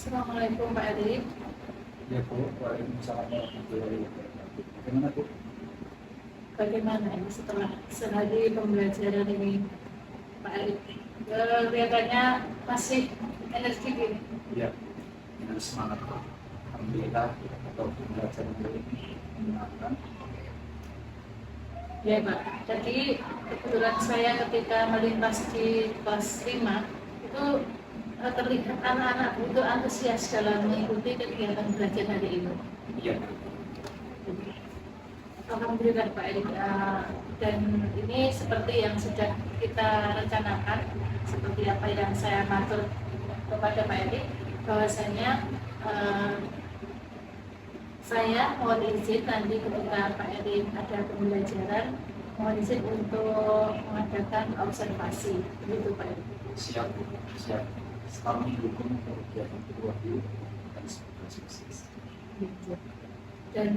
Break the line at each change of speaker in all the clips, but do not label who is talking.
Assalamualaikum Pak Erik.
Ya Bu, Waalaikumsalam warahmatullahi wabarakatuh. Bagaimana Bu?
Bagaimana ini setelah sehari pembelajaran ini Pak Erik? Kelihatannya masih energi gini.
Ya, dengan semangat Bu. Alhamdulillah untuk pembelajaran kali ini menyenangkan.
Ya Pak, jadi kebetulan saya ketika melintas di kelas 5 itu terlihat anak-anak itu antusias dalam mengikuti kegiatan belajar hari ini.
Iya.
Alhamdulillah Pak Erik, dan ini seperti yang sudah kita rencanakan, seperti apa yang saya matur kepada Pak Erik, bahwasanya saya mohon izin nanti ketika Pak Erik ada pembelajaran, mohon izin untuk mengadakan observasi, begitu Pak Erik.
Siap Bu, siap. Kami mendukung kegiatan kedua Bu dan semoga sukses.
Dan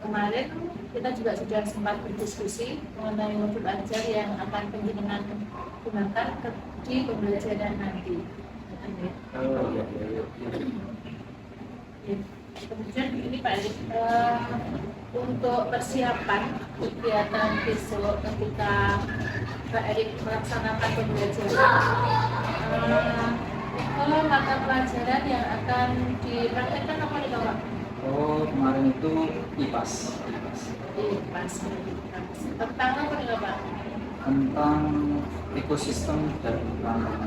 kemarin kita juga sudah sempat berdiskusi mengenai modul ajar yang akan penjenengan gunakan di pembelajaran nanti.
Oh iya, iya, iya.
Ya. Kemudian ini Pak Erik, untuk persiapan kegiatan besok ketika Pak Erik melaksanakan pembelajaran, kalau mata pelajaran yang akan dipraktekkan apa nih Pak?
Oh, kemarin itu IPAS.
IPAS. Tentang apa nih Pak?
Tentang ekosistem dan rantai.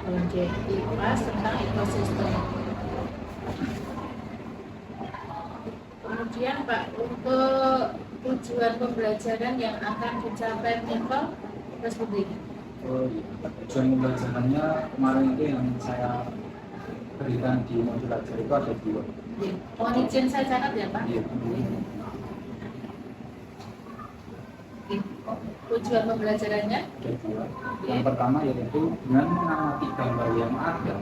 Oke, IPAS tentang ekosistem. Kemudian Pak, untuk tujuan pembelajaran yang akan dicapai level tersebut.
Oh iya, tujuan pembelajarannya kemarin itu yang saya berikan di modul ajar itu ada dua.
Mohon izin saya catat ya Pak.
Iya.
Tujuan pembelajarannya
Ada dua. Yang pertama yaitu dengan mengamati gambar yang ada,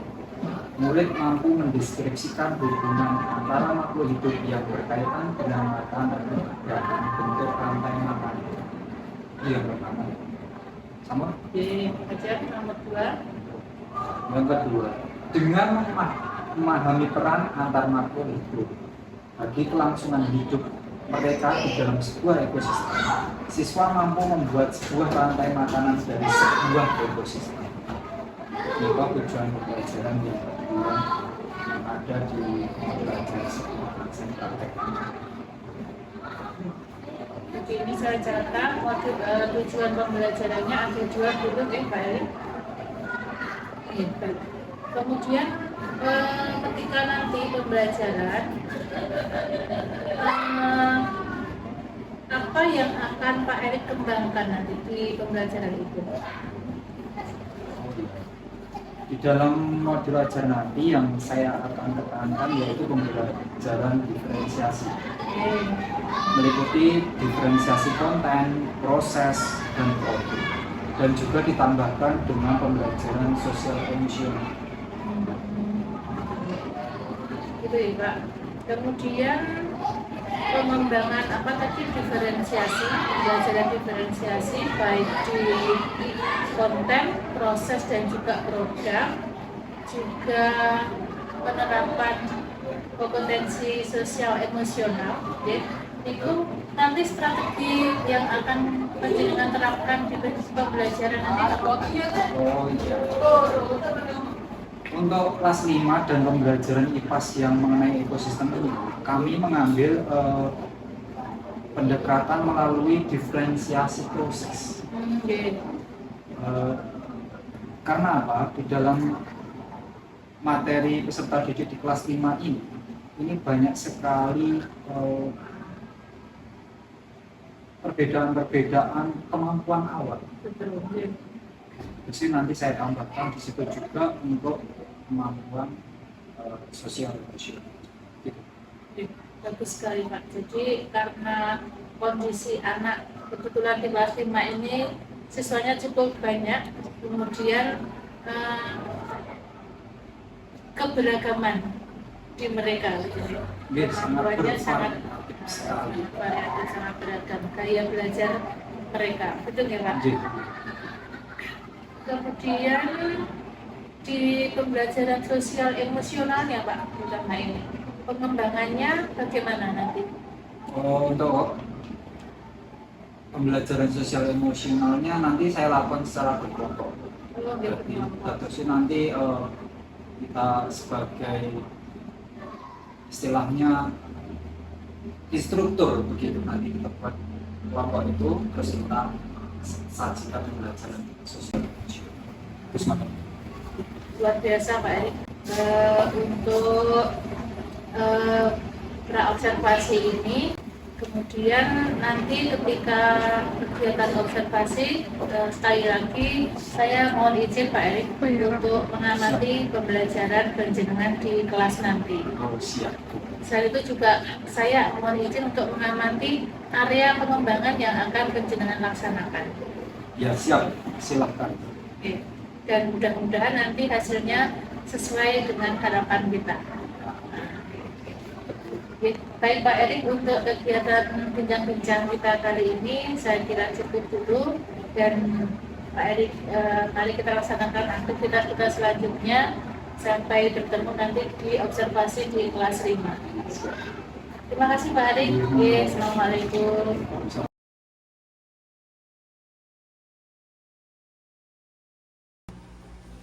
murid mampu mendeskripsikan hubungan antara makhluk hidup yang berkaitan dengan makanan dan bentuk rantai makanan. Itu yang pertama. Sama
di pelajaran nomor 2.
yang kedua, dengan memahami peran antar makhluk hidup bagi kelangsungan hidup mereka di dalam sebuah ekosistem, siswa mampu membuat sebuah rantai makanan dari sebuah ekosistem. Itu tujuan pembelajaran yang kedua yang ada di belajar sebuah praktek praktek.
Jadi ini saya catat tujuan pembelajarannya ada dua dulu Pak Erik. Kemudian ketika nanti pembelajaran, apa yang akan Pak Erik kembangkan nanti di pembelajaran itu?
Di dalam modul ajar nanti yang saya akan tekankan yaitu pembelajaran diferensiasi, meliputi diferensiasi konten, proses, dan produk, dan juga ditambahkan dengan pembelajaran sosial emosional.
Gitu ya Pak. Kemudian pengembangan apa tadi diferensiasi, pembelajaran diferensiasi baik di konten, proses dan juga produk, juga penerapan kompetensi sosial emosional, ya. Itu nanti strategi yang akan penjenengan terapkan di pembelajaran nanti apa?
Oh iya. Untuk kelas 5 dan pembelajaran IPAS yang mengenai ekosistem ini, kami mengambil pendekatan melalui diferensiasi proses. Karena apa? Di dalam materi peserta didik di kelas 5 ini banyak sekali perbedaan-perbedaan kemampuan awal. Jadi nanti saya tambahkan di situ juga untuk kemampuan sosial emosional. Gitu.
Bagus sekali Pak. Jadi karena kondisi anak kebetulan di kelas 5 ini siswanya cukup banyak, kemudian keberagaman di mereka, kemampuannya sangat beragam, gaya belajar mereka, betul ya Pak?
Jadi,
Kemudian di pembelajaran sosial emosionalnya Pak, utama ini pengembangannya bagaimana nanti?
Untuk pembelajaran sosial emosionalnya nanti saya lakukan secara berkelompok. Jadi terus nanti kita sebagai istilahnya instruktur begitu, nanti kita buat kelompok itu terus kita sajikan pembelajaran sosial emosional. Terus
Luar biasa Pak Erik. Untuk praobservasi ini, kemudian nanti ketika kegiatan observasi, sekali lagi saya mohon izin Pak Erik untuk mengamati pembelajaran penjenengan di kelas nanti.
siap.
Selain itu juga saya mohon izin untuk mengamati area pengembangan yang akan penjenengan laksanakan.
Ya siap, silahkan.
Oke. Dan mudah-mudahan nanti hasilnya sesuai dengan harapan kita. Baik Pak Erik, untuk kegiatan bincang-bincang kita kali ini saya kira cukup dulu, dan Pak Erik, mari kita laksanakan aktivitas kita selanjutnya sampai bertemu nanti di observasi di kelas 5. Terima kasih Pak Erik. Assalamualaikum.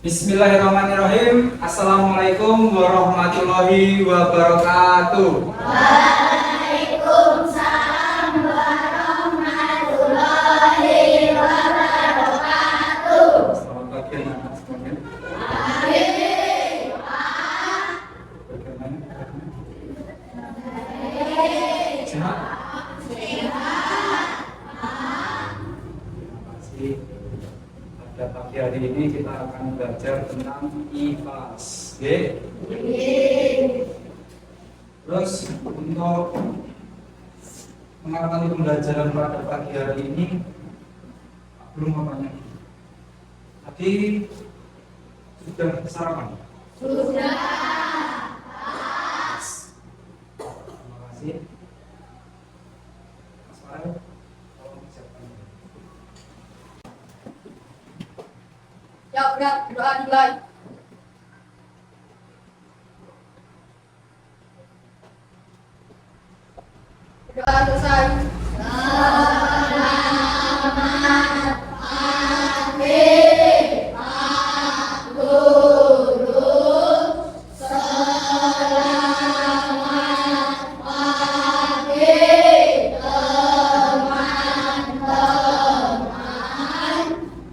Bismillahirrahmanirrahim. Assalamualaikum warahmatullahi wabarakatuh.
Waalaikumsalam warahmatullahi wabarakatuh.
Selamat pagi anak-anak semuanya. Sehat? Terima kasih. Pada pagi hari ini kita akan belajar tentang IPAS. Oke? Terus untuk mengawali pembelajaran pada pagi hari ini, belum mau tanya. Tadi sudah sarapan?
Sudah.
Terima kasih. Mas Farel, tolong siapkan.
Ya udah, doa dimulai. Doa selesai.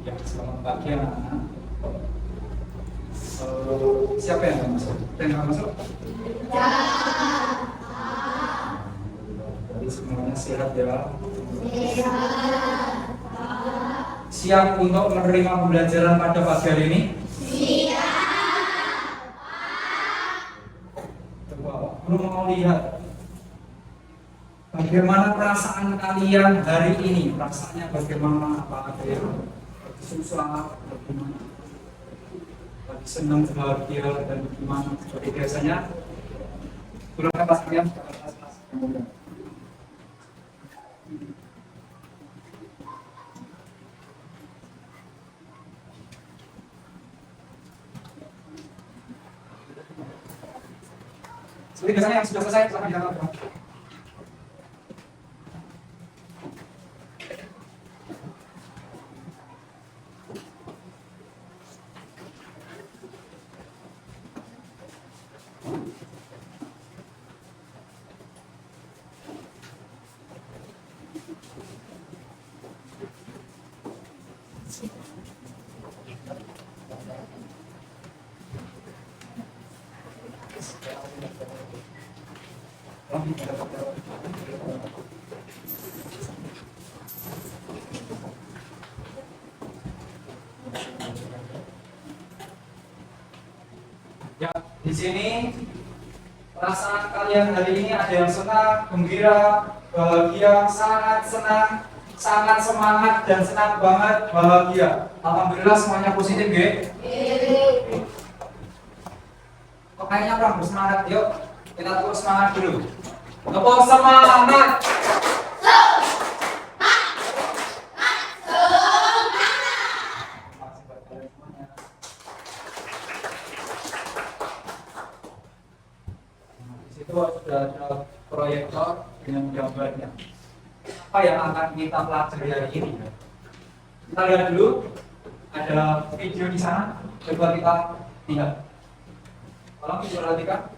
Ya, selamat pagi anak-anak. Siapa yang nggak masuk? Ada yang nggak masuk? Jadi semuanya sehat ya. Siap untuk menerima pembelajaran pada pagi hari ini? Coba, belum mau lihat bagaimana perasaan kalian hari ini? Perasaannya bagaimana? Apa ada yang susah? Bagaimana? Lagi senang, bahagia, dan gimana? Seperti biasanya, turunkan tas kalian ke atas kelas. Seperti biasanya yang sudah selesai, silakan dilakukan. Ya, di sini perasaan kalian hari ini ada yang senang, gembira, bahagia, sangat senang, sangat semangat, dan senang banget, bahagia. Alhamdulillah semuanya positif, ya? Kok kayaknya kurang bersemangat, yuk kita terus semangat dulu. Tepuk semangat! Terima kasih buat kalian semuanya. Itu sudah ada proyektor dengan gambarnya. Apa yang akan kita pelajari hari ini? Kita lihat dulu, ada video di sana. Coba kita lihat. Tolong diperhatikan.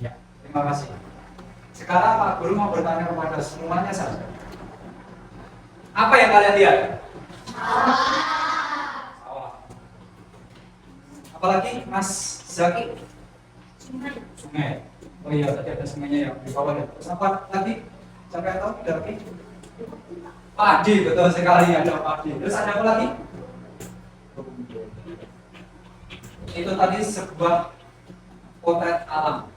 Ya, terima kasih. Sekarang Pak Guru mau bertanya kepada semuanya saja. Apa yang kalian lihat? Sawah. Apalagi Mas Zaki? Sungai. Oh iya, tadi ada sungainya yang di bawah ya. Terus apa tadi? Siapa yang tahu? Dari padi, betul sekali ada padi. Terus ada apa lagi? Itu tadi sebuah potret alam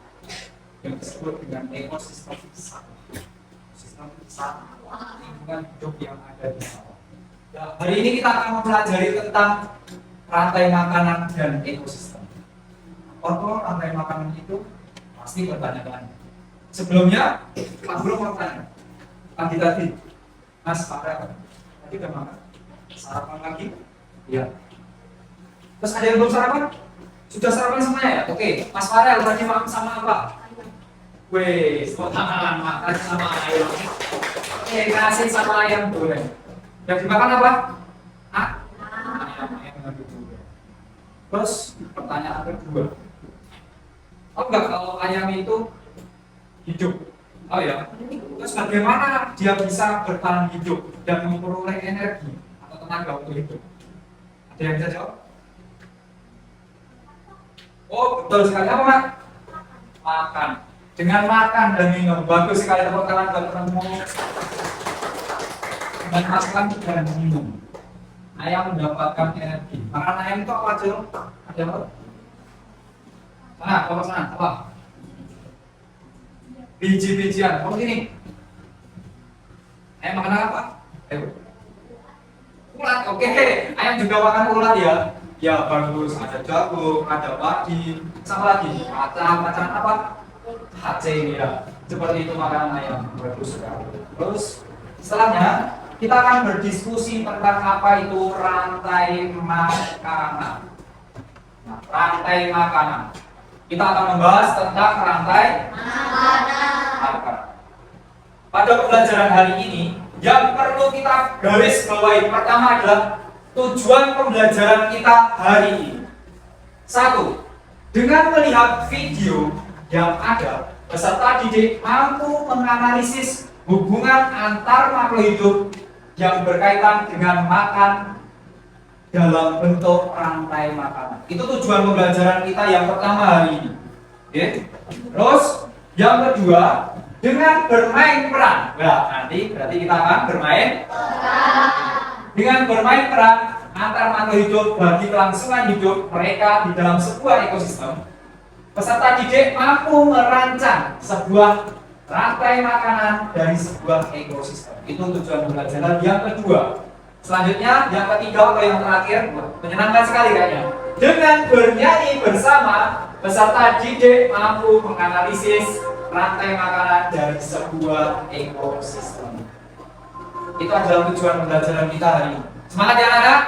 yang disebut dengan ekosistem sawah. Ekosistem sawah, lingkungan hidup yang ada di sawah. Nah, hari ini kita akan mempelajari tentang rantai makanan dan ekosistem. Apa rantai makanan itu? Pasti bertanya-tanya. Sebelumnya, Pak Guru mau tanya. Tadi, Mas Farel, tadi udah makan? Sarapan lagi? Iya. Terus ada yang belum sarapan? Sudah sarapan semuanya ya? Oke, Mas Farel tadi makan sama apa? Wih, potongan makan sama ayam. Oke, kasih sama ayam boleh. Yang dimakan apa? Ayam dulu. Terus pertanyaan kedua. Oh enggak, kalau ayam itu hidup. Oh ya. Terus bagaimana dia bisa bertahan hidup dan memperoleh energi atau tenaga untuk hidup? Ada yang bisa jawab? Oh, betul sekali. Apa, Pak? Makan. Dengan makan dan minum. Bagus sekali, tepuk tangan buat ketemu. Dengan makan dan minum, ayam mendapatkan energi. Makan ayam itu apa, Cil? Ada apa? Sana, apa? Biji-bijian. Kamu sini. Ayam makan apa? Ayo. Ulat, oke. Ayam juga makan ulat ya. Ya bagus. Ada jagung, ada padi, sama lagi kacang apa? Hacing ya. Seperti itu makanan ayam. Bagus sekali. Terus setelahnya kita akan berdiskusi tentang apa itu rantai makanan. Nah, rantai makanan. Kita akan membahas tentang rantai makanan. Pada pembelajaran hari ini, yang perlu kita garis bawahi pertama adalah tujuan pembelajaran kita hari ini. 1. Dengan melihat video yang ada, peserta didik mampu menganalisis hubungan antar makhluk hidup yang berkaitan dengan makan dalam bentuk rantai makanan. Itu tujuan pembelajaran kita yang pertama hari ini. Oke. Terus yang kedua, dengan bermain peran. Nah, nanti berarti kita akan bermain peran. Dengan bermain peran antar makhluk hidup bagi kelangsungan hidup mereka di dalam sebuah ekosistem, peserta didik mampu merancang sebuah rantai makanan dari sebuah ekosistem. Itu tujuan pembelajaran yang kedua. Selanjutnya, yang ketiga atau yang terakhir, menyenangkan sekali kayaknya. Dengan bernyanyi bersama, peserta didik mampu menganalisis rantai makanan dari sebuah ekosistem. Itu adalah tujuan pembelajaran kita hari ini. Semangat ya anak-anak?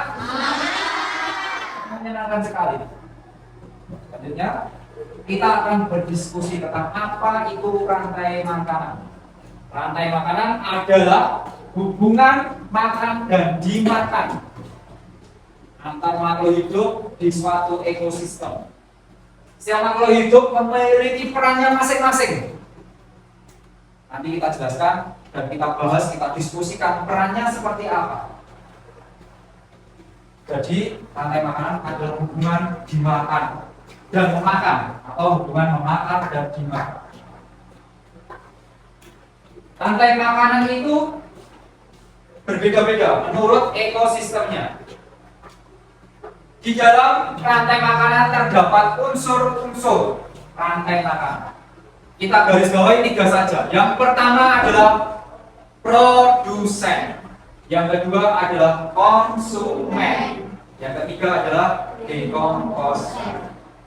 Menyenangkan sekali. Selanjutnya, kita akan berdiskusi tentang apa itu rantai makanan. Rantai makanan adalah hubungan makan dan dimakan antar makhluk hidup di suatu ekosistem. Setiap makhluk hidup memiliki perannya masing-masing. Nanti kita jelaskan dan kita bahas, kita diskusikan perannya seperti apa. Jadi rantai makanan adalah hubungan dimakan dan memakan, atau hubungan memakan dan dimakan. Rantai makanan itu berbeda-beda menurut ekosistemnya. Di dalam rantai makanan terdapat unsur-unsur rantai makanan. Kita garis bawahi 3 saja. Yang pertama adalah produsen. Yang kedua adalah konsumen. Yang ketiga adalah dekomposer.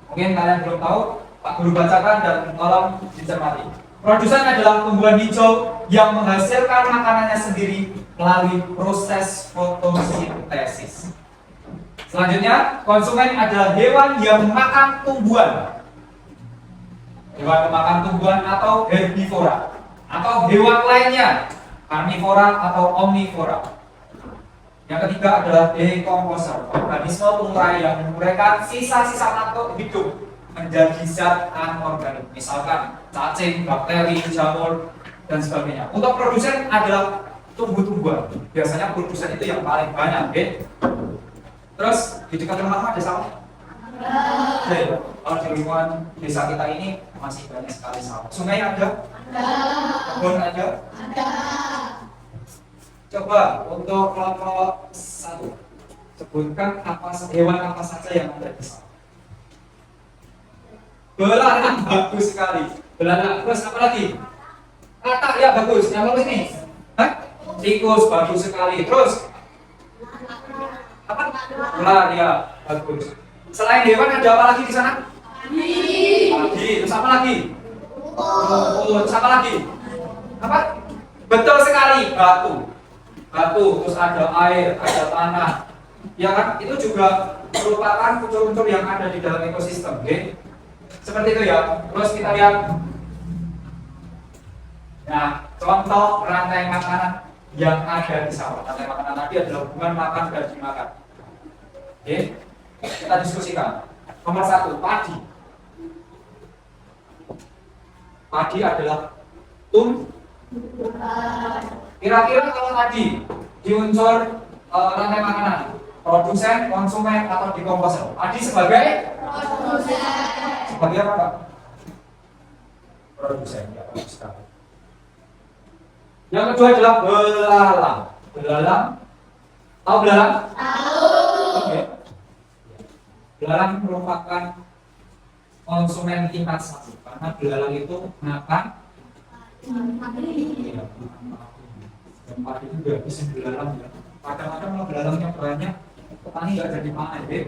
Mungkin kalian belum tahu, Pak Guru bacakan dan tolong dicermati. Produsen adalah tumbuhan hijau yang menghasilkan makanannya sendiri melalui proses fotosintesis. Selanjutnya, konsumen adalah hewan yang memakan tumbuhan. Hewan pemakan tumbuhan atau herbivora, atau hewan lainnya, karnivora atau omnivora. Yang ketiga adalah dekomposer, organisme pengurai yang menguraikan sisa-sisa makhluk hidup menjadi zat anorganik, misalkan cacing, bakteri, jamur, dan sebagainya. Untuk produsen adalah tumbuh-tumbuhan. Biasanya produsen itu yang paling banyak, okay? Terus di dekat rumah ada sawah? Ada. Kalau di lingkungan desa kita ini masih banyak sekali sawah. Sungai ada? Kebun ada? Coba untuk kelompok 1, sebutkan hewan apa saja yang ada di sawah. Belalang bagus sekali. Belalang. Terus apa lagi? Katak ya bagus. Yang bagus ini? Hah? Tikus bagus sekali. Terus apa? Ular ya bagus. Selain hewan ada apa lagi di sana? Padi. Terus apa lagi? Terus apa lagi? Apa? Betul sekali, batu. Batu, terus ada air, ada tanah. Ya kan? Itu juga merupakan unsur-unsur yang ada di dalam ekosistem, oke? Seperti itu ya. Terus kita lihat. Nah, contoh rantai makanan yang ada di sawah. Rantai makanan tadi adalah hubungan makan dan dimakan. Oke? Kita diskusikan. Nomor 1, padi. Padi adalah kira-kira kalau tadi di unsur rantai makanan, produsen, konsumen, atau dekomposer. Padi sebagai sebagai apa, Pak? Produsen, ya bagus sekali. Yang kedua adalah belalang. Belalang, tahu belalang? Tahu. Oke. Belalang merupakan konsumen tingkat 1 karena belalang itu makan. Iya, dan padi itu juga bisa belalang ya. Kadang-kadang kalau belalangnya banyak, petani nggak jadi panen deh.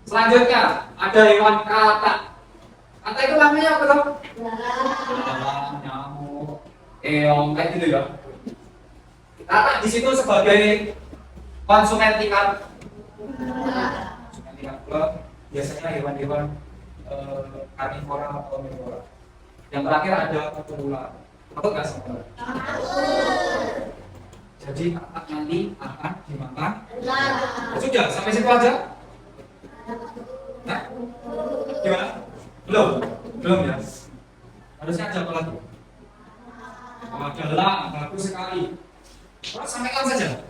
Selanjutnya ada hewan katak. Katak itu namanya apa dong? Belalang, nyamuk, keong, kayak gitu ya. Katak di situ sebagai konsumen tingkat 2. Biasanya hewan-hewan karnivora atau omnivora. Yang terakhir ada ular. Takut nggak sama? Jadi nanti akan dimakan. Sudah sampai situ aja. Nah, gimana? Belum ya. Harusnya ada apa lagi? Ada elang, bagus sekali. Terus sampaikan saja.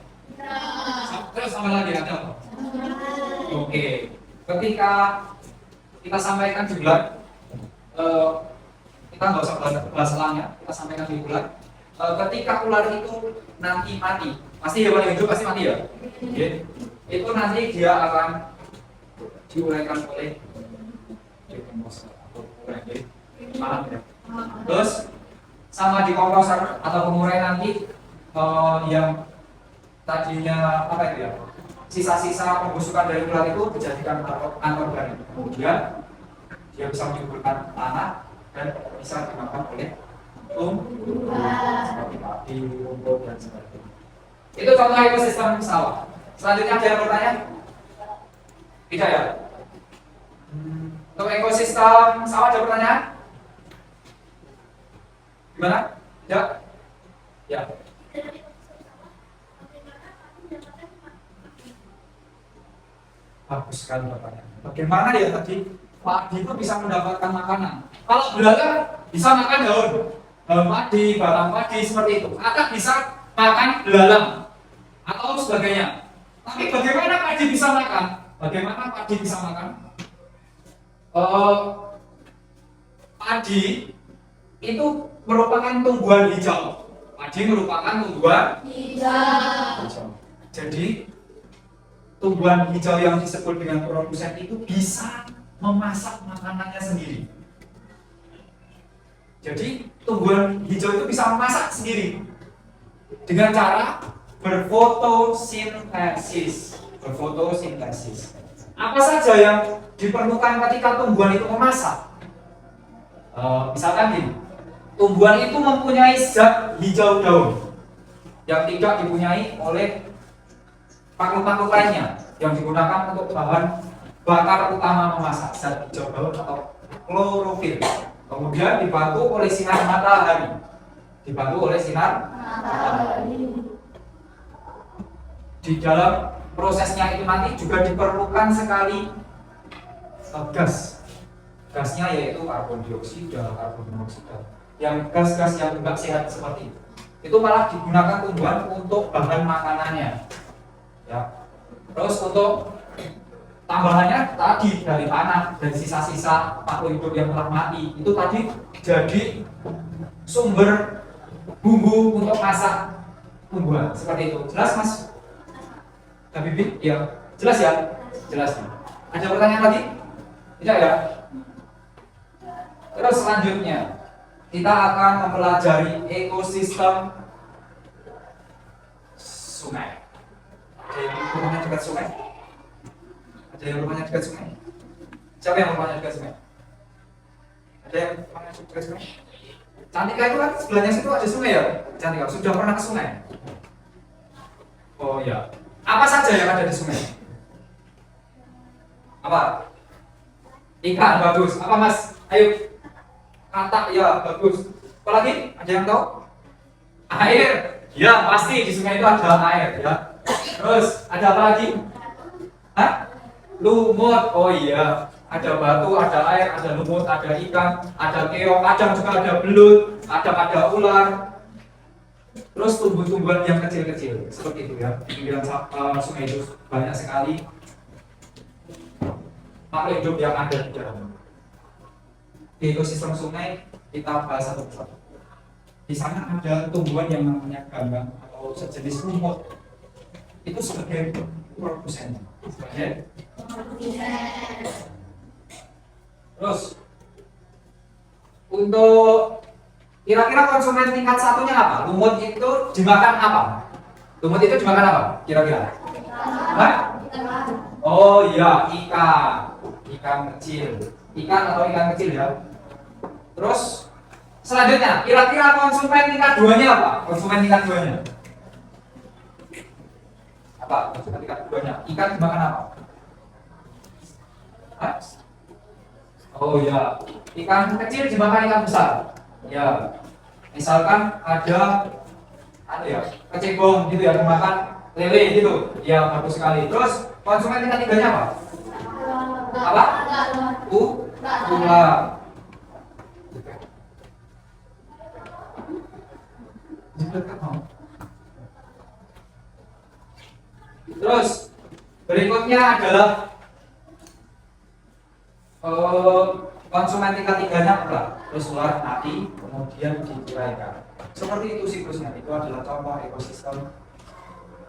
Terus sama lagi ada apa? Oke. Ketika kita sampaikan juga, kita nggak usah bahas elangnya, kita sampaikan di ular. Ketika ular itu nanti mati, pasti hewan yang hidup pasti mati ya. Itu nanti dia akan diuraikan oleh dekomposer atau pengurai ya. Terus sama dekomposer atau pengurai nanti yang tadinya apa itu ya? Sisa-sisa pembusukan dari ular itu dijadikan anorganik. Kemudian dia bisa menyuburkan tanah dan bisa dimakan oleh seperti padi, rumput, dan sebagainya. Itu contoh ekosistem sawah. Selanjutnya ada yang bertanya? Tidak ya? Untuk ekosistem sawah ada pertanyaan? Gimana? Tidak? Ya. Bagus sekali pertanyaan. Bagaimana ya tadi padi itu bisa mendapatkan makanan? Kalau belalang bisa makan daun, padi, batang padi seperti itu. Akak bisa makan belalang atau sebagainya. Tapi bagaimana padi bisa makan? Bagaimana padi bisa makan? Padi itu merupakan tumbuhan hijau. Padi merupakan tumbuhan hijau. Jadi tumbuhan hijau yang disebut dengan produsen itu bisa memasak makanannya sendiri. Jadi tumbuhan hijau itu bisa memasak sendiri dengan cara berfotosintesis. Berfotosintesis. Apa saja yang diperlukan ketika tumbuhan itu memasak? Misalkan gini, tumbuhan itu mempunyai zat hijau daun yang tidak dipunyai oleh makhluk-makhluk lainnya yang digunakan untuk bahan bakar utama memasak, zat hijau daun atau klorofil. Kemudian dibantu oleh sinar matahari. Dibantu oleh sinar matahari. Di dalam prosesnya itu nanti juga diperlukan sekali gas. Gasnya yaitu karbon dioksida, karbon monoksida. Yang gas-gas yang tidak sehat seperti itu. Itu malah digunakan tumbuhan untuk bahan makanannya. Ya. Terus untuk tambahannya tadi dari tanah, dari sisa-sisa makhluk hidup yang telah mati itu tadi jadi sumber bumbu untuk masak tumbuhan seperti itu. Jelas Mas? Habibie? Ya, jelas ya? Jelas. Ada pertanyaan lagi? Tidak ya? Terus selanjutnya kita akan mempelajari ekosistem sungai. Ada yang rumahnya dekat sungai? Ada yang rumahnya dekat sungai? Siapa yang rumahnya dekat sungai? Ada yang rumahnya dekat sungai? Cantika itu kan sebelahnya situ ada sungai ya? Cantika, sudah pernah ke sungai? Oh ya. Apa saja yang ada di sungai? Apa? Ikan, bagus. Apa Mas? Ayo. Kata, ya bagus. Apa lagi? Ada yang tahu? Air. Ya pasti di sungai itu ada air ya. Terus ada apa lagi? Hah? Lumut. Oh iya. Ada batu, ada air, ada lumut, ada ikan, ada keong, kadang juga ada belut, kadang ada ular. Terus tumbuh-tumbuhan yang kecil-kecil seperti itu ya. Di pinggiran sungai itu banyak sekali makhluk hidup yang ada di dalam. Di ekosistem sungai kita bahas satu persatu. Di sana ada tumbuhan yang namanya gambang atau sejenis lumut. Itu sebagai produsen. Sebagai terus untuk kira-kira konsumen tingkat satunya apa? Lumut itu dimakan apa? Lumut itu dimakan apa? Kira-kira? Hah? Oh iya, ikan. Ikan kecil. Ikan atau ikan kecil ya. Terus selanjutnya, kira-kira konsumen tingkat 2-nya apa? Konsumen tingkat 2-nya. Apa? Konsumen tingkat 2-nya. Ikan dimakan apa? Hah? Oh iya, ikan kecil dimakan ikan besar. Ya, misalkan ada ya, kecebong gitu ya, dimakan lele gitu. Ya, bagus sekali. Terus konsumen tingkat 3-nya apa? Apa? Ular. Terus berikutnya adalah konsumen tingkat 3-nya ular. Terus ular mati, kemudian diceraikan. Seperti itu siklusnya. Itu adalah contoh ekosistem.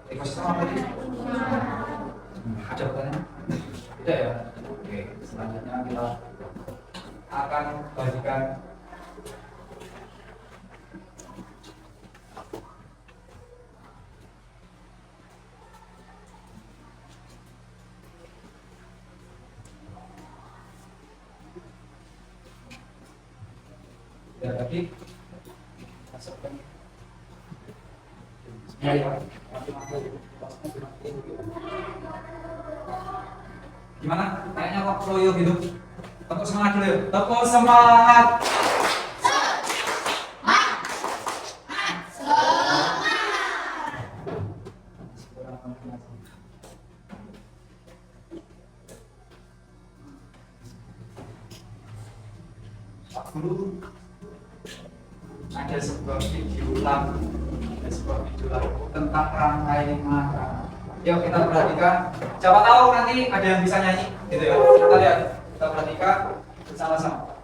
Ekosistem apa tadi? Ada pertanyaan? Tidak ya? Oke, selanjutnya kita akan bagikan ya tadi masukkan ya. Gimana? Kayaknya kok loyo gitu. Tepuk semangat dulu yuk. Tepuk semangat. Pak Guru ada ada sebuah video lagu, tentang rantai makan. Yuk kita perhatikan. Siapa tahu nanti ada yang bisa nyanyi, gitu ya. Kita lihat, kita perhatikan bersama-sama.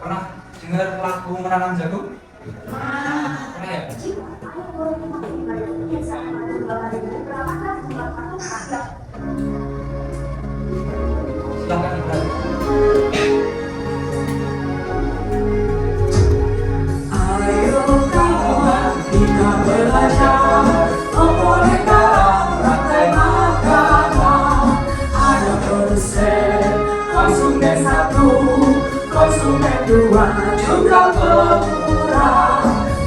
Pernah dengar lagu Menanam Jagung? Pernah ya? Silahkan diperhatikan.
Ayo kawan kita belajar, oh boleh dalam rantai makanan. Ada produsen, konsumen satu, konsumen dua, juga pemurah.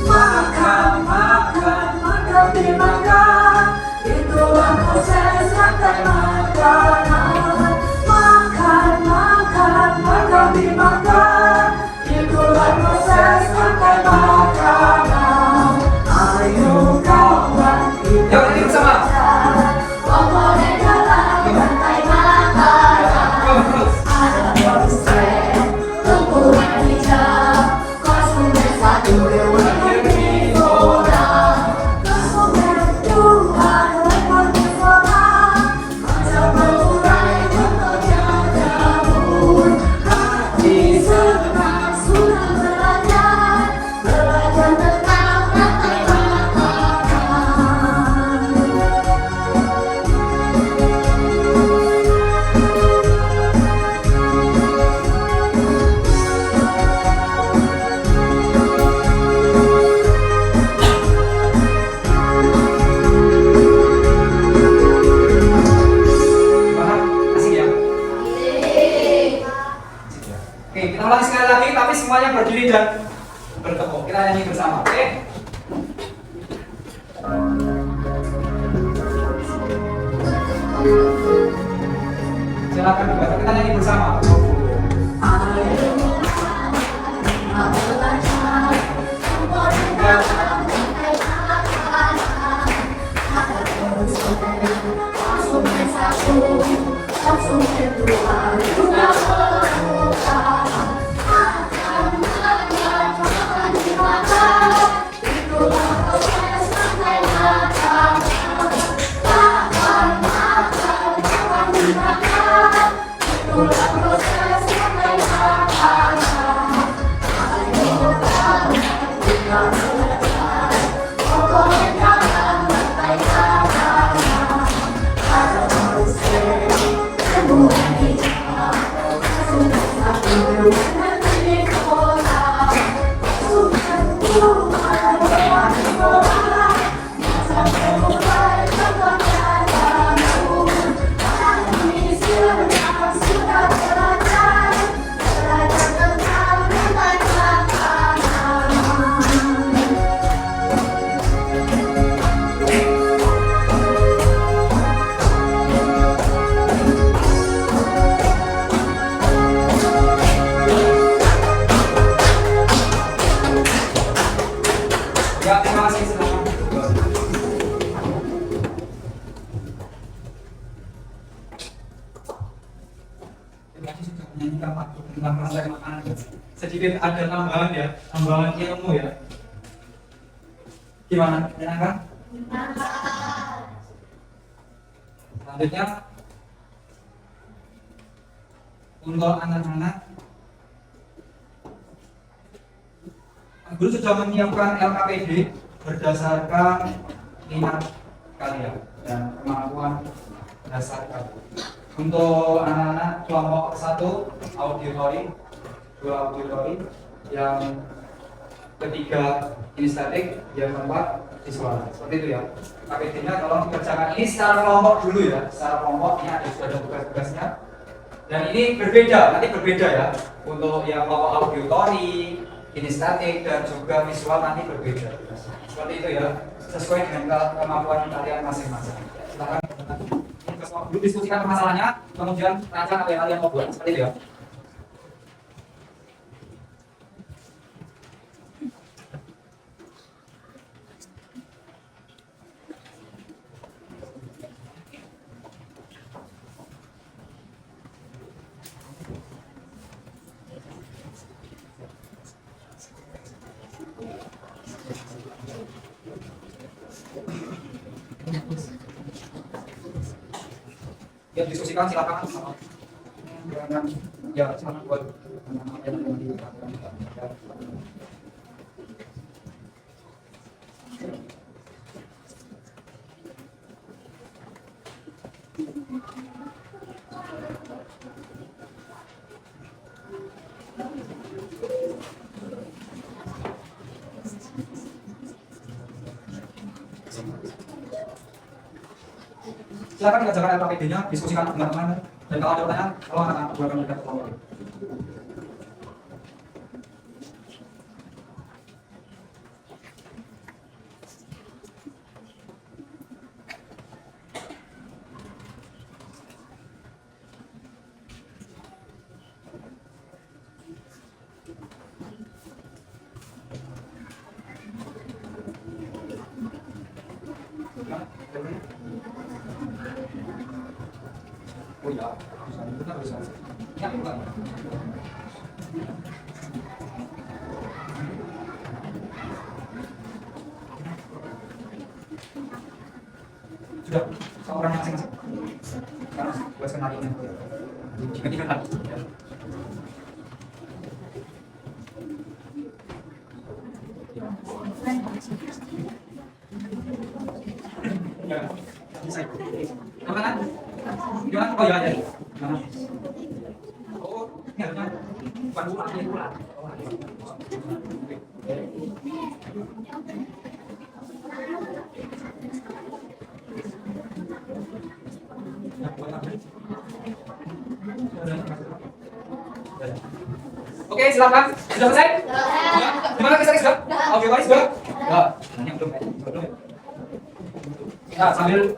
Makan, makan, makan dimakan, itulah proses rantai makanan. Makan, makan, makan dimakan, itulah proses rantai makanan. Ayo kawan kita
Yuk nanti bersama.
belajar, oh boleh dalam rantai makanan.
Terus.
Ada produsen, tumbuhan hijau, konsumen satu, lebih murah. Konsumen dua, lebih murah. Macam mengurai contohnya jamur. Hati senang sudah belajar, belajar tentang rantai makanan.
Gimana? Asik ya? Asik ya? Oke, kita ulangi sekali lagi, tapi semuanya berdiri dan bertepuk. Kita nyanyi bersama, oke? Silakan dibaca, kita nyanyi bersama.
Konsumen dua, juga pemurah. Makan, makan, makan dimakan, itulah proses rantai makanan. Makan, makan, makan dimakan, itulah proses rantai makanan. Ayo kawan kita belajar, oh boleh dalam rantai makanan. Ada produsen, tumbuhan hijau, konsumen satu, lebih murah. Konsumen dua, lebih murah. Macam mengurai contohnya jamur. Hati senang sudah belajar, belajar tentang rantai makanan.
Ya, terima kasih. Silakan. Terima kasih sudah menyanyikan lagu tentang rantai makanan. Sedikit ada tambahan ya, tambahan ilmu ya. Gimana? Menyenangkan? Selanjutnya untuk anak-anak, guru sudah menyiapkan LKPD berdasarkan minat kalian dan kemampuan dasar kalian. Untuk anak-anak kelompok 1 auditory, 2 auditory, yang ketiga kinestetik, yang keempat visual. Seperti itu ya. KPD-nya tolong dikerjakan ini secara kelompok dulu ya. Secara kelompok ini sudah ada tugas-tugasnya. Dan ini berbeda, nanti berbeda ya. Untuk yang kelompok auditory, kinestetik dan juga visual nanti berbeda. Seperti itu ya. sesuai dengan kemampuan kalian masing-masing. Silakan diskusikan permasalahannya, kemudian rancang apa yang kalian mau buat seperti itu ya. Ya, diskusikan silakan. Jangan ya silakan buat apa yang dilakukan. Silakan dikerjakan LKPD-nya, diskusikan teman-teman, dan kalau ada pertanyaan, tolong akan buatkan mereka kelompok. Oh ya, bisa. Ya, bukan. Sudah, seorang yang masing-masing. Sekarang buat skenarionya. Jika tidak ada. Ya, bisa. Apa kan? Gimana? Oh ya, ya. Gimana? Oh, ini harusnya bukan ulang, ini ulang. Oke, silakan. Sudah selesai? Ya. Gimana kisahnya sudah? Audio kali sudah? Ya. Nanya belum ya? Belum ya? Ya, sambil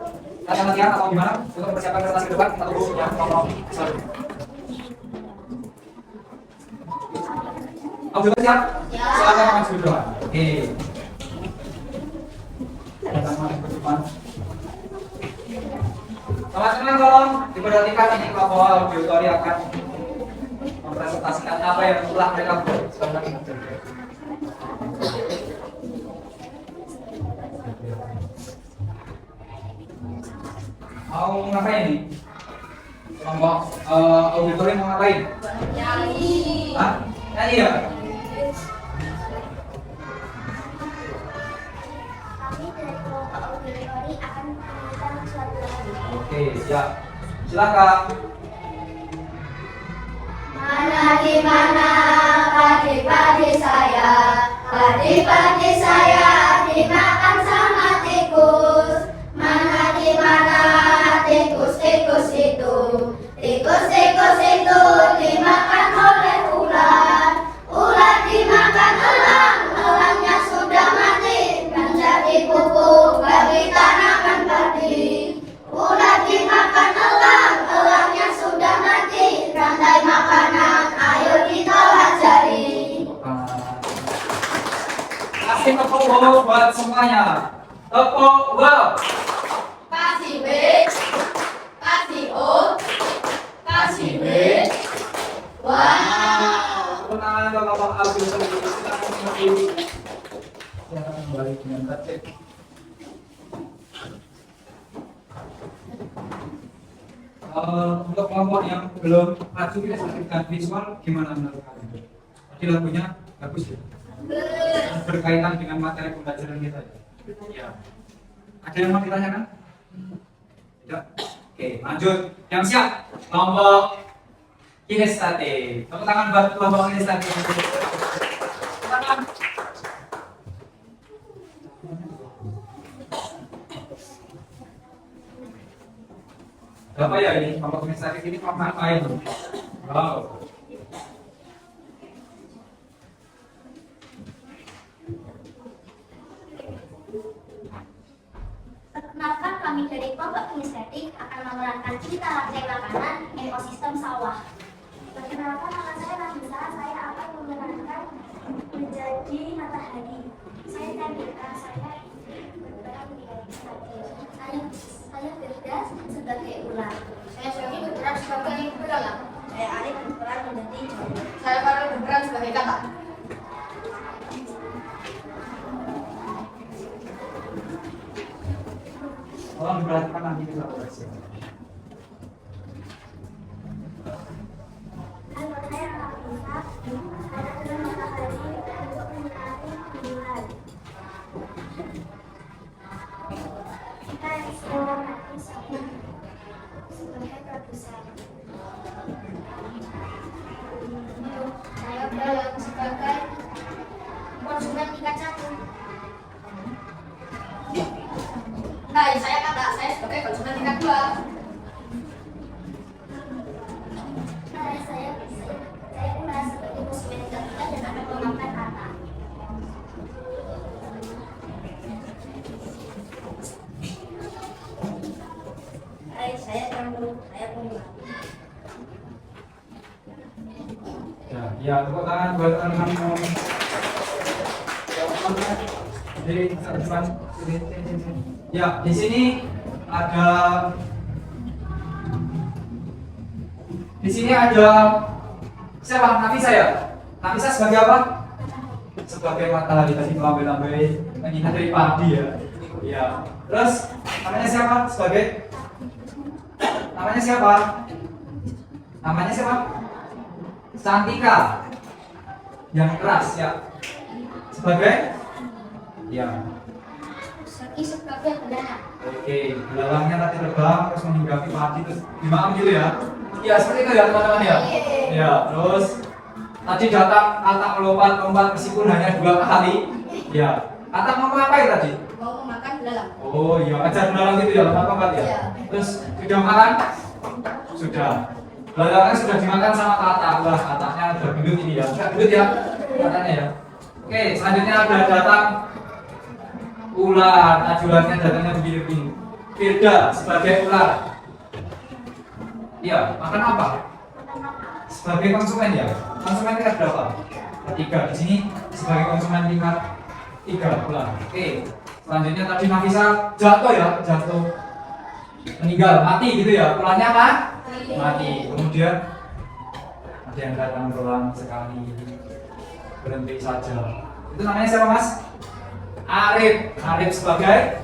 latihan atau gimana untuk mempersiapkan presentasi ke depan, kita tunggu yang nomor selanjutnya. Audio siap? Silakan maju ke depan. Oke. Datang ke depan. Teman-teman tolong diperhatikan ini bahwa auditori akan mempresentasikan apa yang telah mereka buat. Mau ngapain nih? Kelompok auditori mau ngapain?
Nyanyi.
Hah? Nyanyi ya?
Kami dari kelompok auditori akan menyanyikan suatu lagu.
Oke, siap. Silakan.
Mana di mana padi-padi saya, padi-padi saya dimakan sama tikus. Mana di mana tikus-tikus itu, tikus-tikus itu dimakan oleh ular. Ular dimakan elang, elangnya sudah mati, menjadi pupuk bagi tanaman padi. Ular dimakan elang, elangnya sudah mati, rantai makanan, ayo kita pelajari.
Kasih tepuk wow buat semuanya. Tepuk wow.
Kasih B, kasih O, kasih B. Wow.
Tenang, Bapak auditori. Silakan kembali. Silakan kembali dengan tertib. Untuk kelompok yang belum maju kita sertifikat visual gimana menurut kalian? Tadi lagunya bagus ya? Berkaitan dengan materi pembelajaran kita ya? Ada yang mau ditanyakan? Tidak? Oke, lanjut. Yang siap? Kelompok kinestetik. Tepuk tangan buat kelompok kinestetik. Silakan. Apa ya ini kelompok kinestetik ini kelompok apa itu? Wow.
kami dari kelompok kinestetik akan memerankan cerita rantai makanan ekosistem sawah. Perkenalkan, nama saya Nafisa. Saya akan memerankan menjadi matahari. Saya Candika. Saya berperan menjadi matahari. Saya Firda sebagai ular.
Saya Syuki berperan sebagai belalang.
Saya Arif berperan menjadi jamur.
Saya Farel berperan sebagai kata.
Tolong diperhatikan nanti di lokasi.
Halo, saya Nafisa. Saya adalah matahari untuk menyinari bulan. Kita istirahat sebagai produser.
Saya belalang sebagai konsumen tingkat 1. Hai, saya kata. Saya sebagai konsumen tingkat 2.
Saya ulas sebagai konsumen tingkat 3 dan akan mengangkat kata.
Hai, saya Campur. Saya pemula.
Ya, tepuk tangan buat teman-teman. Jadi, depan. Ya, di sini ada siapa? Nafisa ya? Nafisa sebagai apa? Sebagai matahari tadi melambai-lambai mengingat dari pagi ya. Ya. Terus namanya siapa? Namanya siapa? Santika. Yang keras ya. Sebagai? Ya.
Saki sebagai belalang.
Oke, belalangnya tadi terbang terus menghinggapi padi terus dimakan gitu ya? Ya seperti itu ya teman-teman ya. Ya, terus tadi datang kata melompat meskipun hanya 2 kali. Ya, kata mau ngapain tadi?
Mau memakan belalang.
Oh iya, ajar belalang gitu ya, lompat ya.
Iya.
Terus sudah makan? Sudah. Belalangnya sudah dimakan sama kata. Wah, katanya udah gendut ini ya. Sudah gendut ya katanya ya. Oke, selanjutnya ada datang ular, ajulannya datangnya begini. Firda sebagai ular. Iya, makan apa? Sebagai konsumen ya. Konsumen tingkat berapa? Ketiga. Di sini sebagai konsumen tingkat 3 ular. Oke. Selanjutnya tadi Nafisa jatuh ya, meninggal, mati gitu ya. Ularnya apa? Mati. Kemudian ada yang datang pelan sekali, berhenti saja. Itu namanya siapa Mas? Arif sebagai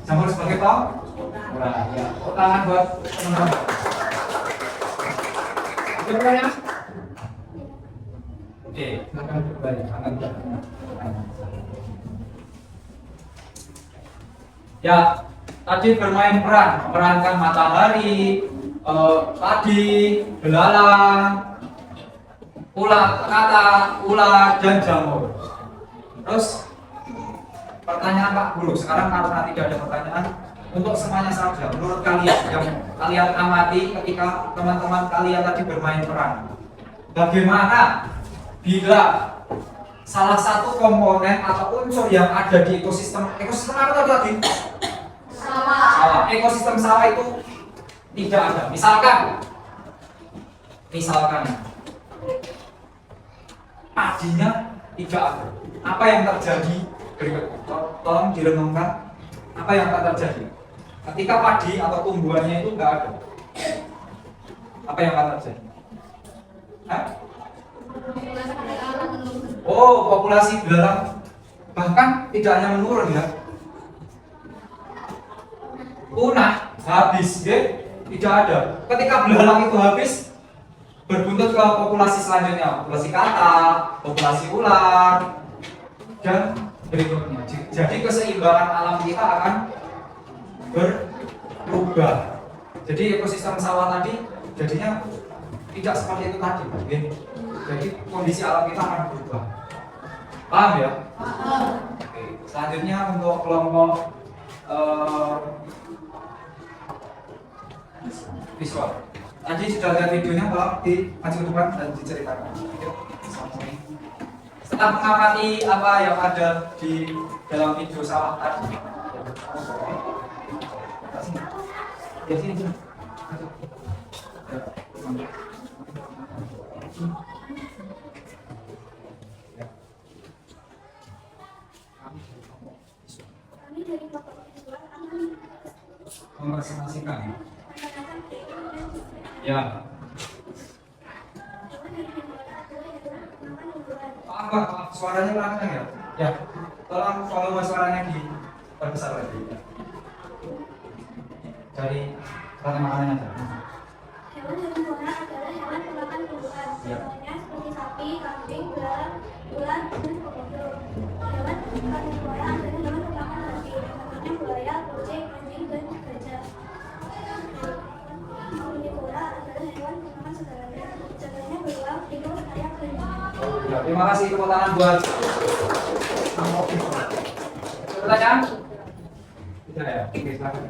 jamur sebagai ular ya. Tangan buat teman-teman. Oke, ya. Oke, silakan kembali. Ya, tadi bermain peran, memerankan matahari, padi, belalang, ular dan jamur. Terus pertanyaan Pak Guru, sekarang karena tidak ada pertanyaan, untuk semuanya saja, menurut kalian yang kalian amati ketika teman-teman kalian tadi bermain peran, bagaimana bila salah satu komponen atau unsur yang ada di ekosistem apa tadi? Sawah. Ekosistem sawah itu tidak ada. Misalkan padinya tidak ada. Apa yang terjadi? Tolong direnungkan. Apa yang akan terjadi? Ketika padi atau tumbuhannya itu nggak ada, apa yang akan terjadi? Hah? Oh, populasi belalang bahkan tidak hanya menurun ya, punah, habis, ya? Tidak ada. Ketika belalang itu habis, berbuntut ke populasi selanjutnya, populasi katak, populasi ular, dan berikutnya. Jadi keseimbangan alam kita akan berubah. Jadi ekosistem sawah tadi jadinya tidak seperti itu tadi, ya? Jadi kondisi alam kita akan berubah. Paham ya? Oke. Selanjutnya untuk kelompok visual. Tadi sudah ada videonya, tolong dimaju ke depan dan diceritakan. Setelah mengamati apa yang ada di dalam video sawah tadi, Ya, sini.
Kami dari Bapak Kedua akan
Mempresentasikan.
menyatakan kehidupan dan
Ya.
hewan dari negara adalah hewan pemakan tumbuhan.
Maaf, suaranya kurang kencang ya? Ya. Tolong volume suaranya diperbesar lagi. Dari suara makanannya aja.
Hewan herbivora adalah hewan pemakan tumbuhan.
Ya.
Contohnya seperti sapi, kambing, belalang, ular, dan komodo. Hewan karnivora adalah hewan pemakan daging. Contohnya buaya, kucing, anjing, dan gajah. Omnivora adalah hewan pemakan serigala. Contohnya beruang, tikus, ayak, dan
Ya, terima kasih tepuk tangan buat pertanyaan? Tidak ya? Oke, silakan.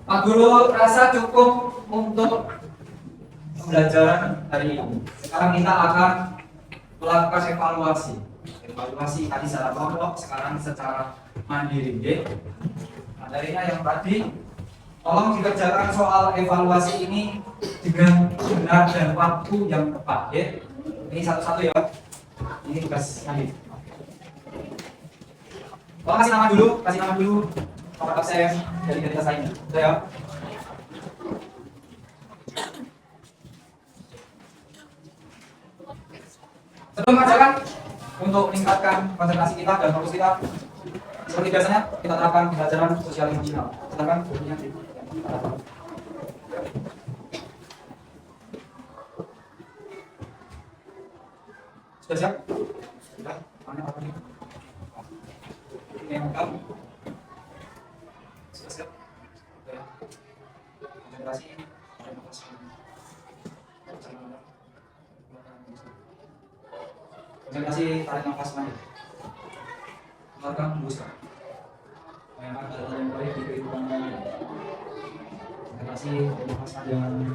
Pak Guru rasa cukup untuk pembelajaran hari ini. Sekarang kita akan melakukan evaluasi. Evaluasi tadi secara kelompok, sekarang secara mandiri. Materinya yang tadi, tolong dikerjakan soal evaluasi ini dengan benar dan waktu yang tepat. Ya. Ini satu-satu ya. Ini tugas nanti. Tolong kasih nama dulu, nomor absen dari identitas lainnya. Sudah ya. Sebelum mengerjakan, untuk meningkatkan konsentrasi kita dan fokus kita, seperti biasanya kita terapkan pembelajaran sosial emosional. Silakan bukunya. Sudah siap? Sudah. Mana apa nih? Ini yang lengkap. Sudah siap? Sudah. Konsentrasi. Konsentrasi, tarik nafas lagi. Keluarkan hembuskan. Memang ada yang baik di kehidupan kalian. Konsentrasi, tarik nafas panjang.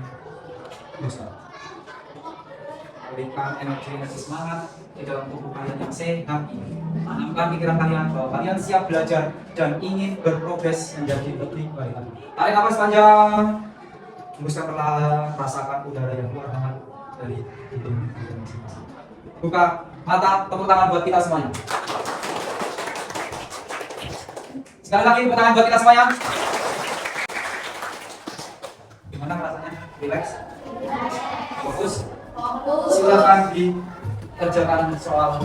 Hembuskan. Berikan energi semangat di dalam tubuh kalian yang sehat ini. Tanamkan pikiran kalian bahwa kalian siap belajar dan ingin berprogres menjadi lebih baik. Tarik nafas panjang, hembuskan perlahan, rasakan udara yang keluar hangat dari hidung kalian masing-masing. Buka mata, tepuk tangan buat kita semuanya. Sekali lagi tepuk tangan buat kita semuanya. Gimana rasanya? Relax? Fokus? Silakan dikerjakan soal.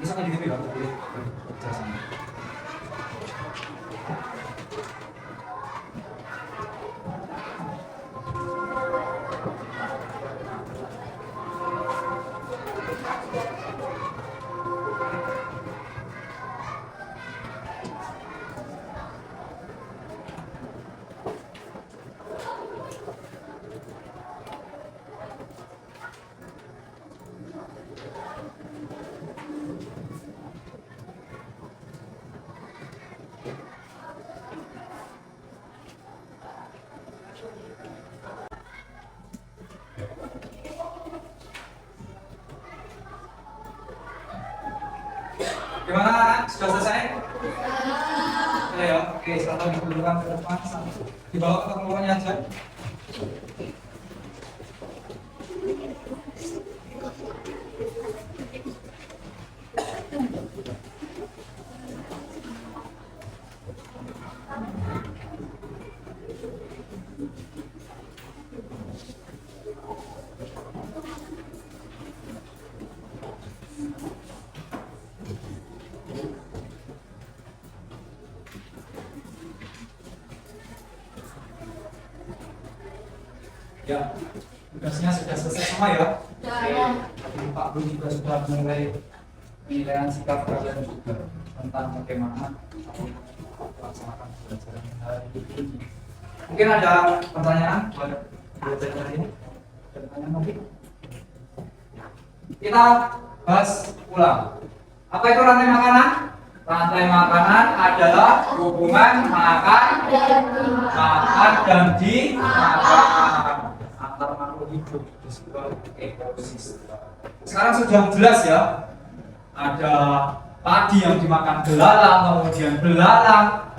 Bisa kan juga untuk jelasannya. Gimana anak? Sudah selesai? Ya, oke, sekarang dikumpulkan ke depan. Dibawa ke ruangannya aja. Ya, tugasnya sudah selesai semua ya? Oke, Pak Guru juga sudah mulai penilaian sikap kalian juga tentang bagaimana melaksanakan pembelajaran hari ini. Mungkin ada pertanyaan buat pembelajaran hari ini? Ada pertanyaan mungkin? Kita bahas ulang. Apa itu rantai makanan? Rantai makanan adalah hubungan makan dan dimakan antar makhluk hidup di sebuah ekosistem. Sekarang sudah jelas ya, ada padi yang dimakan belalang, kemudian belalang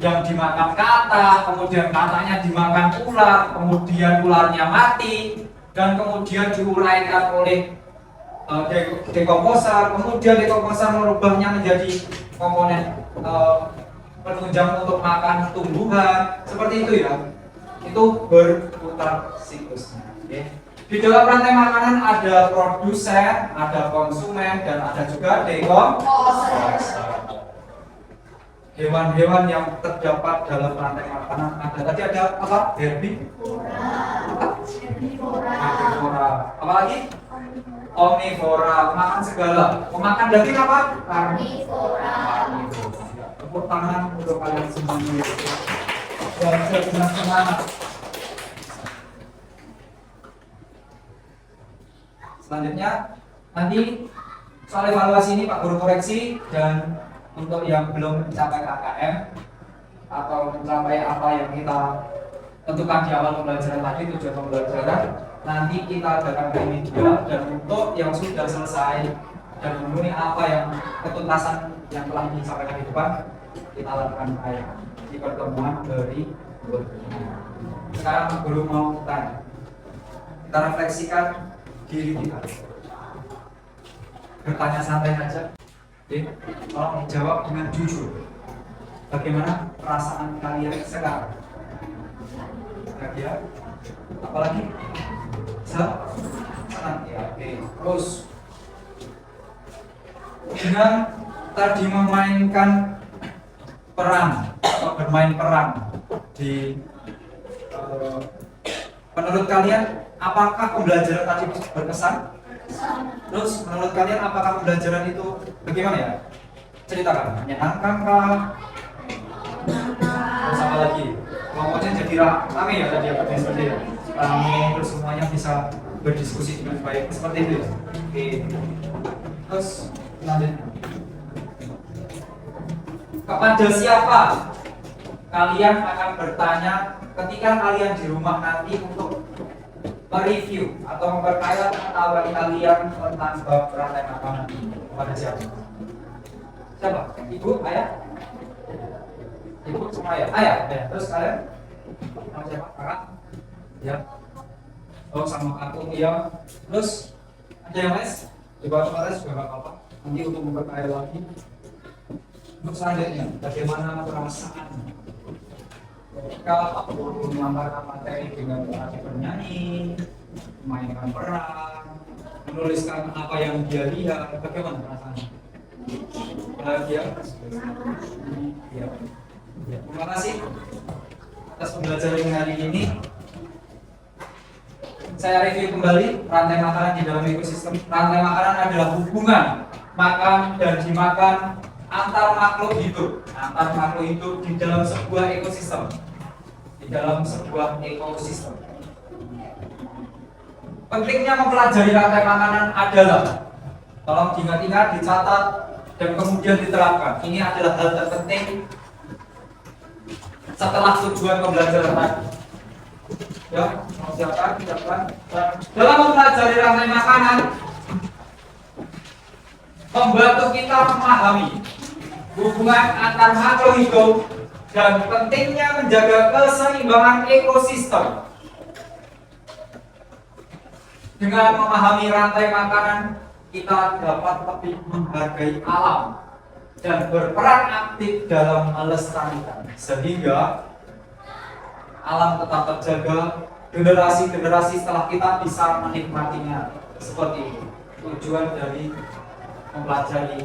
yang dimakan kata, kemudian katanya dimakan ular, kemudian ularnya mati, dan kemudian diuraikan oleh dekomposer, kemudian dekomposer merubahnya menjadi komponen penunjang untuk makan tumbuhan, seperti itu ya. Itu berputar siklusnya. Okay. Di dalam rantai makanan ada produsen, ada konsumen, dan ada juga dekomposer. Hewan-hewan yang terdapat dalam rantai makanan ada tadi ada apa? Herbivora. Apa lagi? Omnivora, makan segala. Memakan daging apa? Karnivora. Tepuk tangan untuk kalian semuanya. Belajar dengan semangat. Selanjutnya nanti soal evaluasi ini Pak Guru koreksi, dan untuk yang belum mencapai KKM atau mencapai apa yang kita tentukan di awal pembelajaran tadi, tujuan pembelajaran, nanti kita adakan ke media, dan untuk yang sudah selesai dan memenuhi apa yang ketuntasan yang telah disampaikan di depan, kita lakukan di pertemuan dari sekarang Pak Guru mau tanya, kita refleksikan diri kita, bertanya santai aja. Oke, tolong jawab dengan jujur. Bagaimana perasaan kalian sekarang? Bahagia? Apalagi? Senang ya. Oke. Terus dengan tadi memainkan peran atau bermain peran di menurut kalian apakah pembelajaran tadi berkesan? Terus menurut kalian apakah pembelajaran itu bagaimana ya? Ceritakan, menyenangkan kah? Terus apa lagi? Kelompoknya jadi rame ya tadi ya, seperti ya? Rame, terus semuanya bisa berdiskusi dengan baik, seperti itu ya? Oke. Terus selanjutnya, kepada siapa kalian akan bertanya ketika kalian di rumah nanti untuk mereview atau memperkaya pengetahuan kalian tentang bab rantai makanan? Kepada siapa? Siapa? Ibu, ayah? Ibu sama ayah? Ayah? Terus kalian? Sama siapa? Kakak? Ya. Oh, sama aku, ya. Terus ada yang les? Di bawah les juga gak apa-apa. Nanti untuk memperkaya lagi. Untuk selanjutnya, bagaimana perasaan ketika Pak Guru menyampaikan materi dengan cara bernyanyi, memainkan peran, menuliskan apa yang dia lihat, bagaimana perasaannya? Bahagia? Ya. Terima kasih atas pembelajaran hari ini. Saya review kembali rantai makanan di dalam ekosistem. Rantai makanan adalah hubungan makan dan dimakan antar makhluk hidup di dalam sebuah ekosistem. Pentingnya mempelajari rantai makanan adalah, tolong diingat-ingat, dicatat, dan kemudian diterapkan. Ini adalah hal terpenting setelah tujuan pembelajaran tadi. Ya, silakan. Dalam mempelajari rantai makanan, membantu kita memahami hubungan antar makhluk hidup dan pentingnya menjaga keseimbangan ekosistem. Dengan memahami rantai makanan, kita dapat lebih menghargai alam dan berperan aktif dalam melestarikan, sehingga alam tetap terjaga, generasi-generasi setelah kita bisa menikmatinya. Seperti itu tujuan dari mempelajari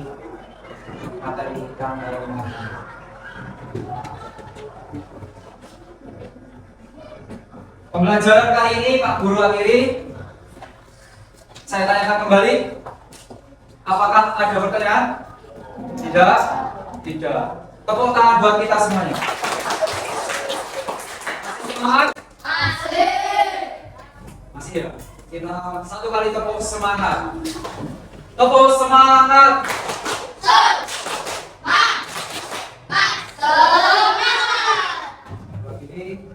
materi rantai makanan. Pembelajaran kali ini Pak Guru akhiri. Saya tanyakan kembali, apakah ada pertanyaan? Tidak? Tidak. Tepuk tangan buat kita semuanya. Semangat? Masih ya? Kita satu kali tepuk semangat. Tepuk semangat. Begini,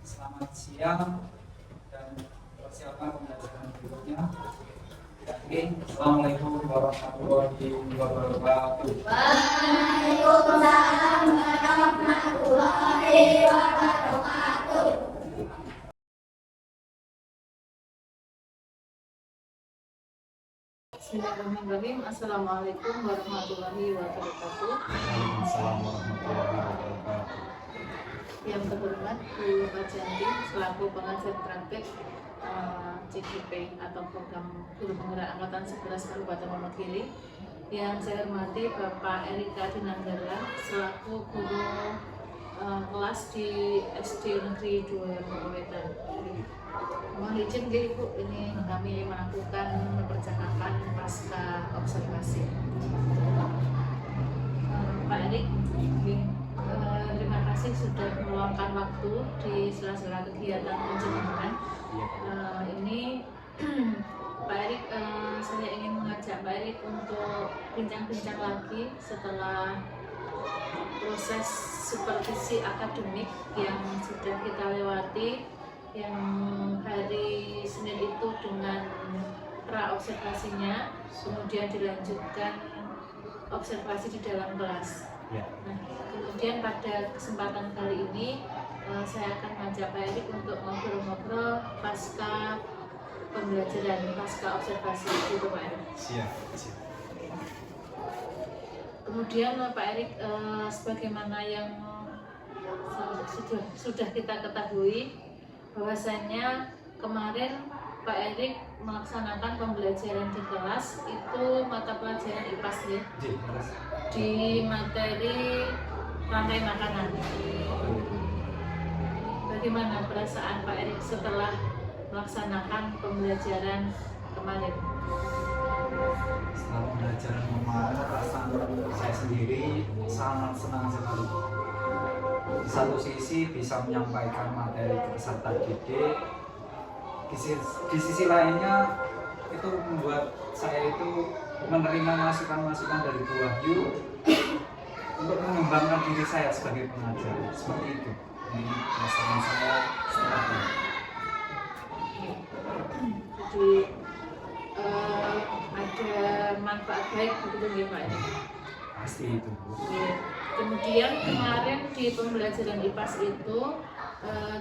selamat siang dan persiapan pembelajaran berikutnya. Assalamualaikum warahmatullahi wabarakatuh.
Waalaikumsalam warahmatullahi wabarakatuh.
Bismillahirrahmanirrahim. Assalamualaikum warahmatullahi wabarakatuh.
Waalaikumsalam warahmatullahi wabarakatuh.
Yang terhormat Bu Pajanti selaku pengajar praktek CGP atau program guru penggerak angkatan 11 Kabupaten Wonogiri. Yang saya hormati Bapak Erika Dinanggara selaku guru kelas di SD Negeri 2 Wetan. Mohon izin Bu, ini kami melakukan percakapan pasca observasi. Pak Erik, terima kasih sudah meluangkan waktu di sela-sela kegiatan penjenengan. Ini Pak Erik, saya ingin mengajak Pak Erik untuk bincang-bincang lagi setelah proses supervisi akademik yang sudah kita lewati, yang hari Senin itu dengan pra-observasinya, kemudian dilanjutkan observasi di dalam kelas. Nah, kemudian pada kesempatan kali ini saya akan mengajak Pak Erik untuk ngobrol-ngobrol pasca pembelajaran, pasca observasi itu Pak Erik.
Siap.
Kemudian Pak Erik, sebagaimana yang sudah kita ketahui, bahwasanya kemarin Pak Erik melaksanakan pembelajaran di kelas itu mata pelajaran IPAS ya, di materi rantai makanan. Bagaimana perasaan Pak Erik setelah melaksanakan pembelajaran kemarin?
Setelah pembelajaran kemarin, perasaan saya sendiri sangat senang sekali. Di satu sisi bisa menyampaikan materi ke peserta didik, di sisi lainnya itu membuat saya itu menerima masukan-masukan dari Bu Wahyu untuk mengembangkan diri saya sebagai pengajar. Seperti itu. Ini perasaan saya setelah ini.
Jadi ada manfaat baik begitu ya Pak Erik?
Pasti itu.
Ya. Kemudian kemarin di pembelajaran IPAS itu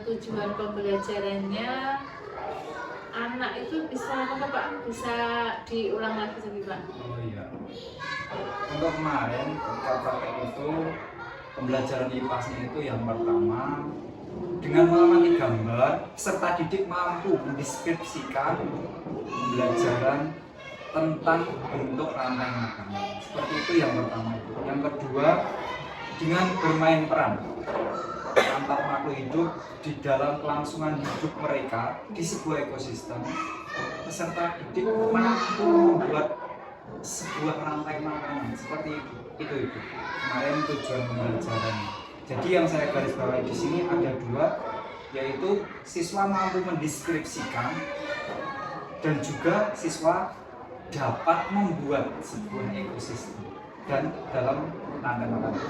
tujuan pembelajarannya anak itu bisa apa Pak? Bisa diulang lagi lagi Pak?
Oh iya. Untuk kemarin ketika praktek itu pembelajaran IPAS-nya itu yang pertama dengan mengamati gambar, peserta didik mampu mendeskripsikan pembelajaran tentang bentuk rantai makanan. Seperti itu yang pertama. Yang kedua, dengan bermain peran antar makhluk hidup di dalam kelangsungan hidup mereka di sebuah ekosistem, peserta didik mampu membuat sebuah rantai makanan seperti itu. Kemarin tujuan pembelajarannya. Jadi yang saya garis bawahi di sini ada dua, yaitu siswa mampu mendeskripsikan dan juga siswa dapat membuat sebuah ekosistem dan dalam rantai makanan.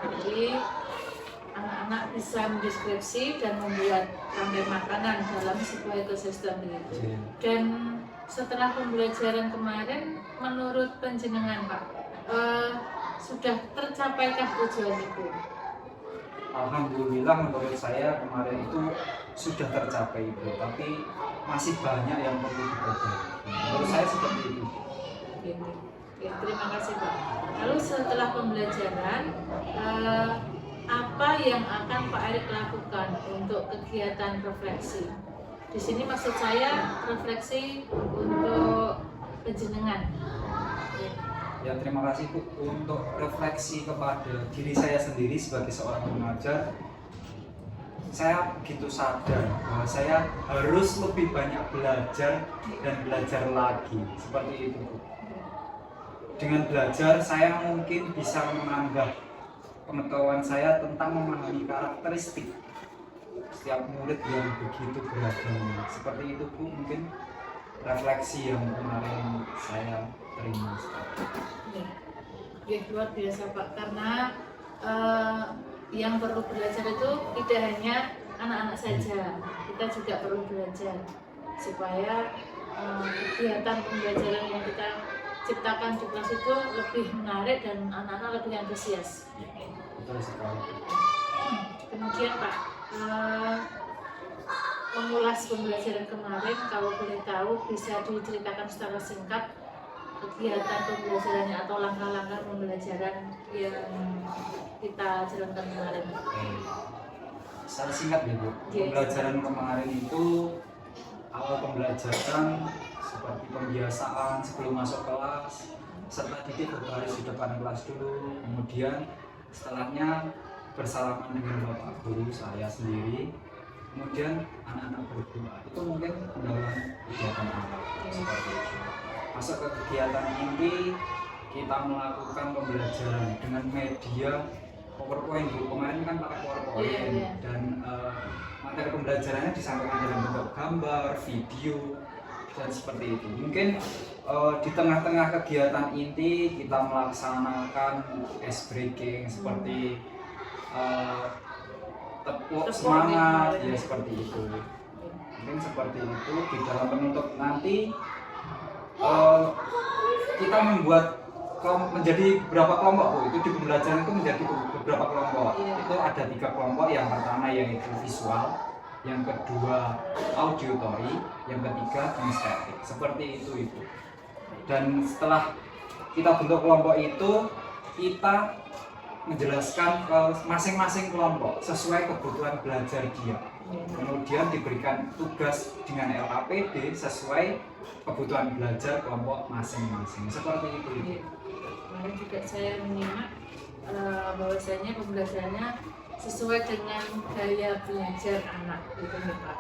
Jadi anak-anak bisa mendeskripsi dan membuat rantai makanan dalam sebuah ekosistem itu. Dan setelah pembelajaran kemarin, menurut penjenengan Pak, sudah tercapaikah tujuan itu?
Alhamdulillah menurut saya kemarin itu sudah tercapai Ibu, tapi masih banyak yang perlu diperbaiki. Menurut saya seperti itu.
Oke, terima kasih Pak. Lalu setelah pembelajaran, apa yang akan Pak Erik lakukan untuk kegiatan refleksi? Di sini maksud saya refleksi untuk penjenengan.
Ya, terima kasih Bu. Untuk refleksi kepada diri saya sendiri sebagai seorang pengajar, saya begitu sadar bahwa saya harus lebih banyak belajar dan belajar lagi. Seperti itu Bu. Dengan belajar saya mungkin bisa menambah pengetahuan saya tentang memahami karakteristik setiap murid yang begitu beragam. Seperti itu Bu, mungkin refleksi yang kemarin saya terima.
Ya, luar biasa Pak, karena yang perlu belajar itu tidak hanya anak-anak saja, kita juga perlu belajar supaya kegiatan pembelajaran yang kita ciptakan di kelas itu lebih menarik dan anak-anak lebih antusias.
Betul sekali.
Kemudian Pak, mengulas pembelajaran kemarin, kalau boleh tahu bisa diceritakan secara singkat kegiatan pembelajarannya atau langkah-langkah pembelajaran yang kita jalankan kemarin.
Secara singkat ya Bu, pembelajaran kemarin itu awal pembelajaran seperti pembiasaan sebelum masuk kelas, serta didik berbaris di depan kelas dulu, kemudian setelahnya bersalaman dengan Bapak Guru saya sendiri, kemudian anak-anak berdoa. Itu mungkin pendahuluan kegiatan awal seperti itu. Masuk ke kegiatan inti, kita melakukan pembelajaran dengan media PowerPoint. Kemarin kan pakai PowerPoint dan materi pembelajarannya disampaikan dalam bentuk gambar, video, dan seperti itu. Mungkin di tengah-tengah kegiatan inti kita melaksanakan ice breaking seperti tepuk semangat, ya seperti itu. Mungkin seperti itu. Di dalam penutup nanti kita membuat menjadi beberapa kelompok Bu. Itu di pembelajaran itu menjadi beberapa kelompok. Itu ada 3 kelompok. Yang pertama yaitu visual, yang kedua auditory, yang ketiga kinestetik. Seperti itu. Dan setelah kita bentuk kelompok itu, kita menjelaskan ke masing-masing kelompok sesuai kebutuhan belajar dia. Kemudian diberikan tugas dengan LKPD sesuai kebutuhan belajar kelompok masing-masing. Seperti itu.
Kemarin juga saya menyimak bahwasanya pembelajarannya sesuai dengan gaya belajar anak, gitu ya Pak.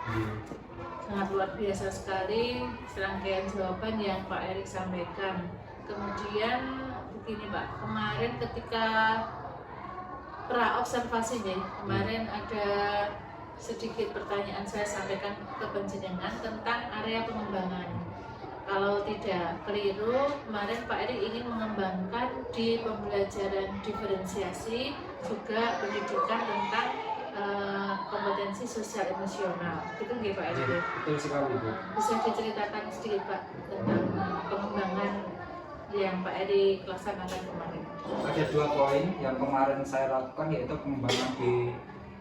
Sangat luar biasa sekali serangkaian jawaban yang Pak Erik sampaikan. Kemudian begini Pak, kemarin ketika pra-observasi nih, kemarin ada sedikit pertanyaan saya sampaikan ke penjenengan tentang area pengembangan. Kalau tidak keliru, kemarin Pak Erik ingin mengembangkan di pembelajaran diferensiasi juga pendidikan tentang kompetensi sosial emosional. Itu nggih Pak Erik?
Betul sekali Bu.
Bisa diceritakan sedikit Pak tentang pengembangan yang Pak Erik laksanakan kemarin?
Ada 2 poin yang kemarin saya lakukan, yaitu pengembangan di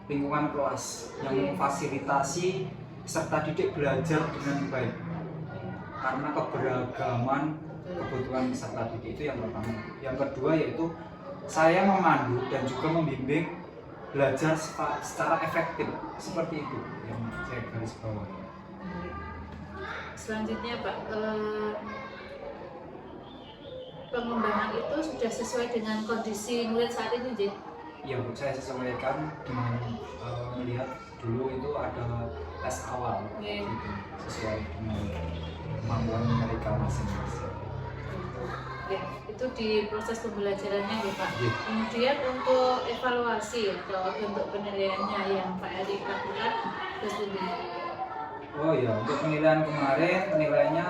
lingkungan kelas yang memfasilitasi peserta didik belajar dengan baik karena keberagaman kebutuhan peserta didik. Itu yang pertama. Yang kedua yaitu saya memandu dan juga membimbing belajar secara efektif. Seperti itu yang saya garis bawahi.
Selanjutnya Pak, pengembangan itu sudah sesuai dengan kondisi murid saat ini, Jin?
Iya Bu, saya sesuaikan dengan melihat dulu itu ada tes awal, gitu, sesuai dengan kemampuan mereka masing-masing.
Ya, itu di proses pembelajarannya ya Pak.
Ya.
Kemudian untuk evaluasi atau bentuk penilaiannya yang Pak Erik lakukan,
Oh ya, untuk penilaian kemarin, penilaiannya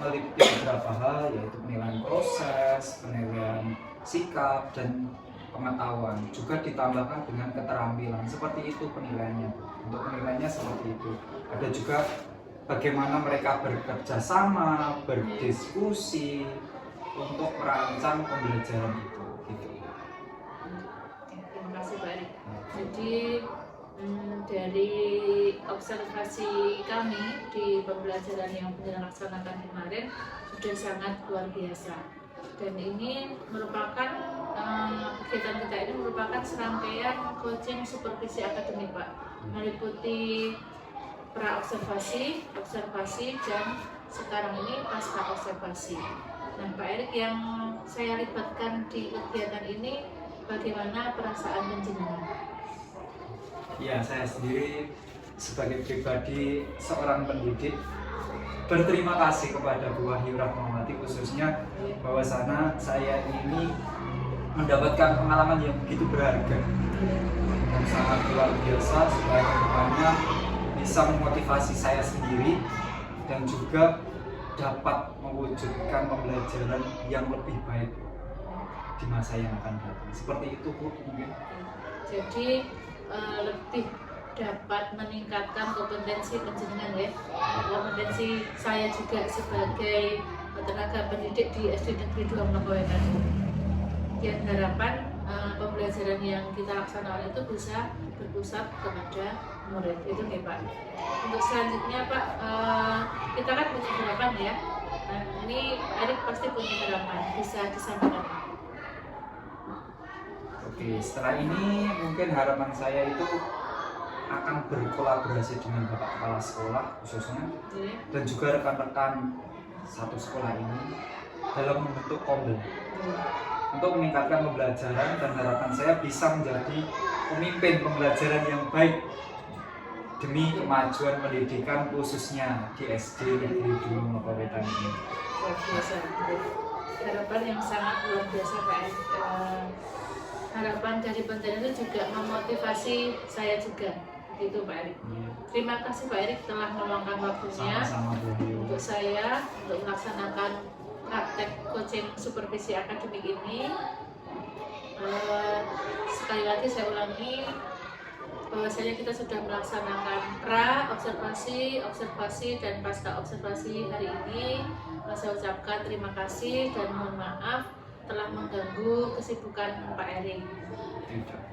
meliputi beberapa hal, yaitu penilaian proses, penilaian sikap, dan pengetahuan, juga ditambahkan dengan keterampilan. Seperti itu penilaiannya. Untuk penilaiannya seperti itu. Ada juga bagaimana mereka bekerja sama, berdiskusi untuk merancang pembelajaran itu. Gitu.
Terima kasih Pak Erik. Jadi dari observasi kami di pembelajaran yang dilaksanakan kemarin sudah sangat luar biasa. Dan ini merupakan kegiatan kita ini merupakan serangkaian coaching supervisi akademik Pak, meliputi pra observasi, observasi, dan sekarang ini pasca observasi. Nah Pak Erik, yang saya libatkan di kegiatan ini bagaimana perasaan penjenengan?
Ya, saya sendiri sebagai pribadi seorang pendidik berterima kasih kepada Bu Wahyu Rahmawati khususnya bahwasana saya ini mendapatkan pengalaman yang begitu berharga dan sangat luar biasa supaya kedepannya bisa memotivasi saya sendiri dan juga dapat mewujudkan pembelajaran yang lebih baik di masa yang akan datang. Seperti itu Bu mungkin.
Jadi lebih dapat meningkatkan kompetensi penjenengan ya, kompetensi saya juga sebagai tenaga pendidik di SD Negeri 2 Menakowetan. Dan harapan pembelajaran yang kita laksanakan itu bisa berpusat kepada murid, itu nih Pak. Untuk selanjutnya Pak, kita kan punya harapan ya. Nah ini Pak Erik pasti punya harapan, bisa disampaikan.
Oke, setelah ini mungkin harapan saya itu akan berkolaborasi dengan Bapak Kepala Sekolah khususnya dan juga rekan-rekan satu sekolah ini dalam membentuk kombel untuk meningkatkan pembelajaran, dan harapan saya bisa menjadi pemimpin pembelajaran yang baik demi kemajuan pendidikan khususnya di SD Negeri 2 Menakowetan ini.
Luar biasa, harapan yang sangat luar biasa Pak Erik. Harapan dari pendidikan itu juga memotivasi saya juga, gitu Pak Erik. Terima kasih Pak Erik telah meluangkan waktunya untuk saya untuk melaksanakan praktek coaching supervisi akademik ini. Sekali lagi saya ulangi bahwasanya kita sudah melaksanakan pra observasi, observasi, dan pasca observasi hari ini. Saya ucapkan terima kasih dan mohon maaf telah mengganggu kesibukan Pak Erik.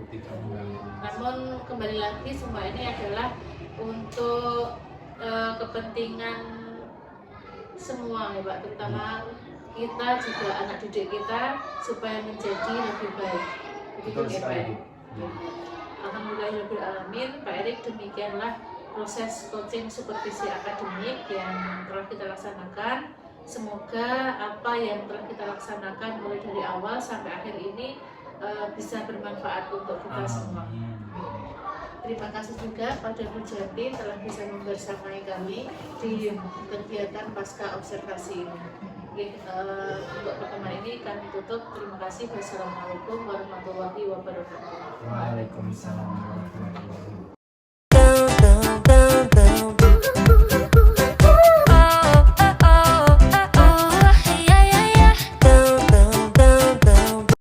Tidak mengganggu.
Namun kembali lagi semua ini adalah untuk kepentingan semua ya Pak, terutama kita juga anak didik kita supaya menjadi lebih baik. Begitu ya Pak Erik. Alhamdulillahirrahmanirrahim, Pak Erik, demikianlah proses coaching supervisi akademik yang telah kita laksanakan. Semoga apa yang telah kita laksanakan mulai dari awal sampai akhir ini bisa bermanfaat untuk kita semua. Terima kasih juga pada Bu Jati telah bisa membersamai kami di kegiatan pasca observasi ini. Untuk pertemuan ini kami tutup. Terima kasih. Wassalamualaikum warahmatullahi wabarakatuh.
Waalaikumsalam warahmatullahi wabarakatuh.